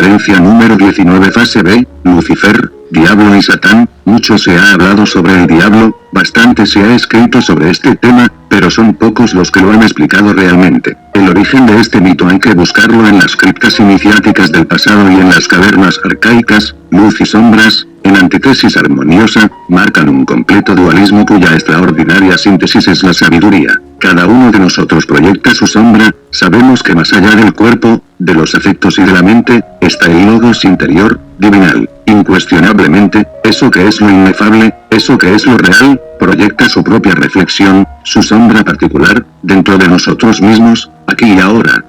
conferencia número 19 fase B, Lucifer, Diablo y Satán. Mucho se ha hablado sobre el diablo, bastante se ha escrito sobre este tema, pero son pocos los que lo han explicado realmente. El origen de este mito hay que buscarlo en las criptas iniciáticas del pasado y en las cavernas arcaicas. Luz y sombras, en antítesis armoniosa, marcan un completo dualismo cuya extraordinaria síntesis es la sabiduría. Cada uno de nosotros proyecta su sombra, sabemos que más allá del cuerpo, de los afectos y de la mente, está el logos interior, divinal. Incuestionablemente, eso que es lo inefable, eso que es lo real, proyecta su propia reflexión, su sombra particular, dentro de nosotros mismos, aquí y ahora.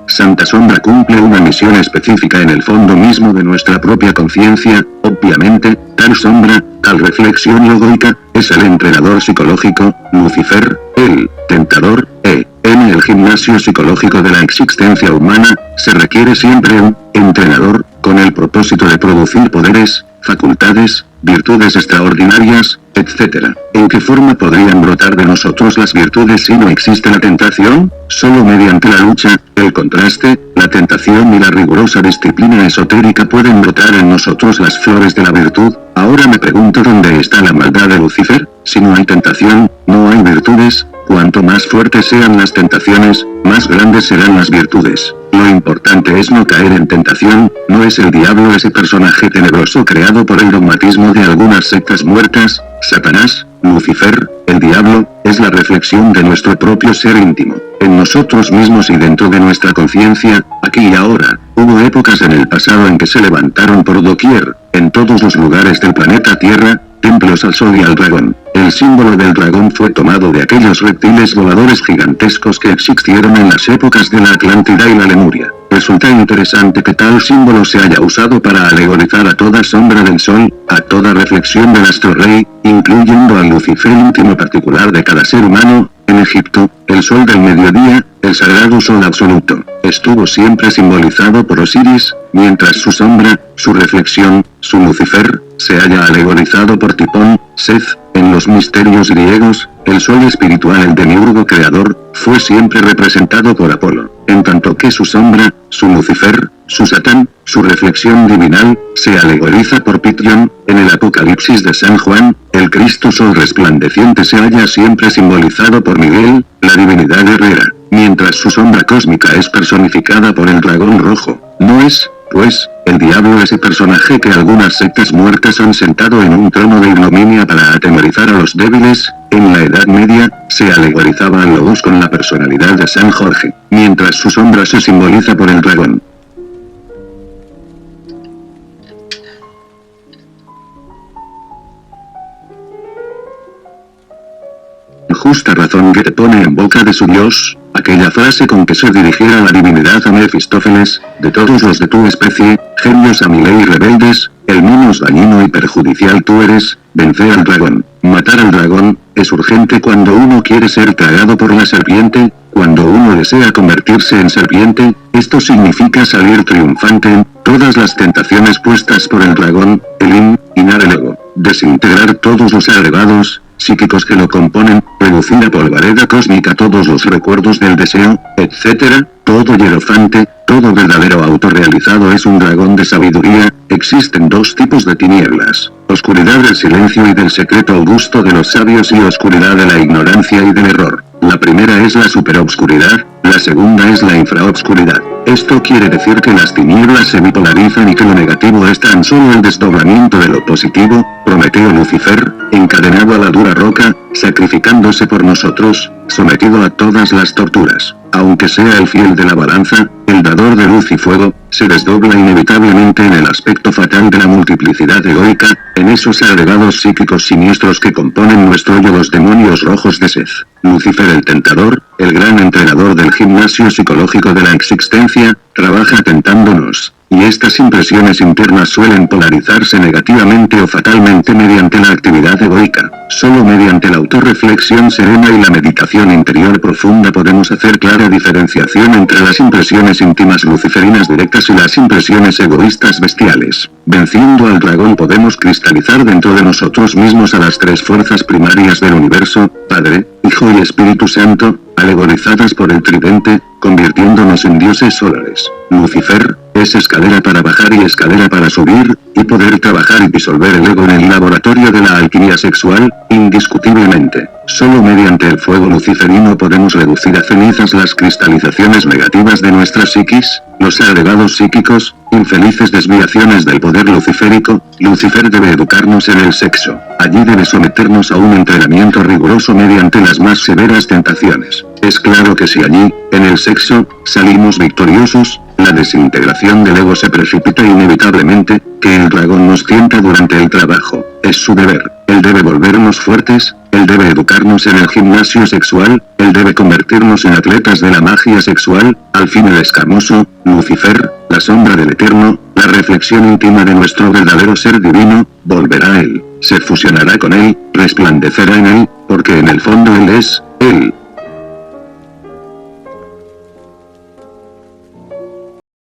Santa Sombra cumple una misión específica en el fondo mismo de nuestra propia conciencia. Obviamente, tal sombra, tal reflexión logóica, es el entrenador psicológico, Lucifer, el tentador. En el gimnasio psicológico de la existencia humana, se requiere siempre un entrenador, con el propósito de producir poderes, facultades, virtudes extraordinarias, etc. ¿En qué forma podrían brotar de nosotros las virtudes si no existe la tentación? Solo mediante la lucha, el contraste, la tentación y la rigurosa disciplina esotérica pueden brotar en nosotros las flores de la virtud. Ahora me pregunto dónde está la maldad de Lucifer. Si no hay tentación, no hay virtudes. Cuanto más fuertes sean las tentaciones, más grandes serán las virtudes. Lo importante es no caer en tentación. No es el diablo ese personaje tenebroso creado por el dogmatismo de algunas sectas muertas. Satanás, Lucifer, el diablo, es la reflexión de nuestro propio ser íntimo, en nosotros mismos y dentro de nuestra conciencia, aquí y ahora. Hubo épocas en el pasado en que se levantaron por doquier, en todos los lugares del planeta Tierra, templos al sol y al dragón. El símbolo del dragón fue tomado de aquellos reptiles voladores gigantescos que existieron en las épocas de la Atlántida y la Lemuria. Resulta interesante que tal símbolo se haya usado para alegorizar a toda sombra del sol, a toda reflexión del astro rey, incluyendo al Lucifer íntimo particular de cada ser humano. En Egipto, el sol del mediodía, el sagrado sol absoluto, estuvo siempre simbolizado por Osiris, mientras su sombra, su reflexión, su Lucifer, se haya alegorizado por Tipón, Seth. En los misterios griegos, el sol espiritual, el demiurgo creador, fue siempre representado por Apolo, en tanto que su sombra, su Lucifer, su Satán, su reflexión divinal, se alegoriza por Pitrión. En el Apocalipsis de San Juan, el Cristo Sol resplandeciente se halla siempre simbolizado por Miguel, la divinidad guerrera, mientras su sombra cósmica es personificada por el dragón rojo. No es, pues, el diablo ese personaje que algunas sectas muertas han sentado en un trono de ignominia para atemorizar a los débiles. En la Edad Media, se alegorizaba al logos con la personalidad de San Jorge, mientras su sombra se simboliza por el dragón. Justa razón que te pone en boca de su Dios, aquella frase con que se dirigiera la divinidad a Mefistófeles: de todos los de tu especie, genios a mi ley rebeldes, el menos dañino y perjudicial tú eres. Vencer al dragón. Matar al dragón, es urgente cuando uno quiere ser tragado por la serpiente, cuando uno desea convertirse en serpiente. Esto significa salir triunfante en todas las tentaciones puestas por el dragón, eliminar el ego, desintegrar todos los agregados psíquicos que lo componen, reducir a polvareda cósmica todos los recuerdos del deseo, etc. Todo hierofante, todo verdadero autorrealizado es un dragón de sabiduría. Existen dos tipos de tinieblas: oscuridad del silencio y del secreto augusto de los sabios, y oscuridad de la ignorancia y del error. La primera es la superobscuridad, la segunda es la infraobscuridad. Esto quiere decir que las tinieblas se bipolarizan y que lo negativo es tan solo el desdoblamiento de lo positivo. Prometeo Lucifer, encadenado a la dura roca, sacrificándose por nosotros, sometido a todas las torturas. Aunque sea el fiel de la balanza, el dador de luz y fuego, se desdobla inevitablemente en el aspecto fatal de la multiplicidad egoica, en esos agregados psíquicos siniestros que componen nuestro yo, los demonios rojos de Seth. Lucifer el tentador, el gran entrenador del gimnasio psicológico de la existencia, trabaja tentándonos, y estas impresiones internas suelen polarizarse negativamente o fatalmente mediante la actividad egoica. Solo mediante la autorreflexión serena y la meditación interior profunda podemos hacer clara diferenciación entre las impresiones íntimas luciferinas directas y las impresiones egoístas bestiales. Venciendo al dragón podemos cristalizar dentro de nosotros mismos a las tres fuerzas primarias del universo, Padre, Hijo y Espíritu Santo, alegorizadas por el tridente, convirtiéndonos en dioses solares. Lucifer, es escalera para bajar y escalera para subir, y poder trabajar y disolver el ego en el laboratorio de la alquimia sexual, indiscutiblemente. Solo mediante el fuego luciferino podemos reducir a cenizas las cristalizaciones negativas de nuestra psiquis, los agregados psíquicos, infelices desviaciones del poder luciférico. Lucifer debe educarnos en el sexo. Allí debe someternos a un entrenamiento riguroso mediante las más severas tentaciones. Es claro que si allí, en el sexo, salimos victoriosos, la desintegración del ego se precipita inevitablemente, que el dragón nos tienta durante el trabajo. Es su deber. Él debe volvernos fuertes, él debe educarnos en el gimnasio sexual, él debe convertirnos en atletas de la magia sexual. Al fin el escamoso, Lucifer, la sombra del Eterno, la reflexión íntima de nuestro verdadero ser divino, volverá a él, se fusionará con él, resplandecerá en él, porque en el fondo él es, él.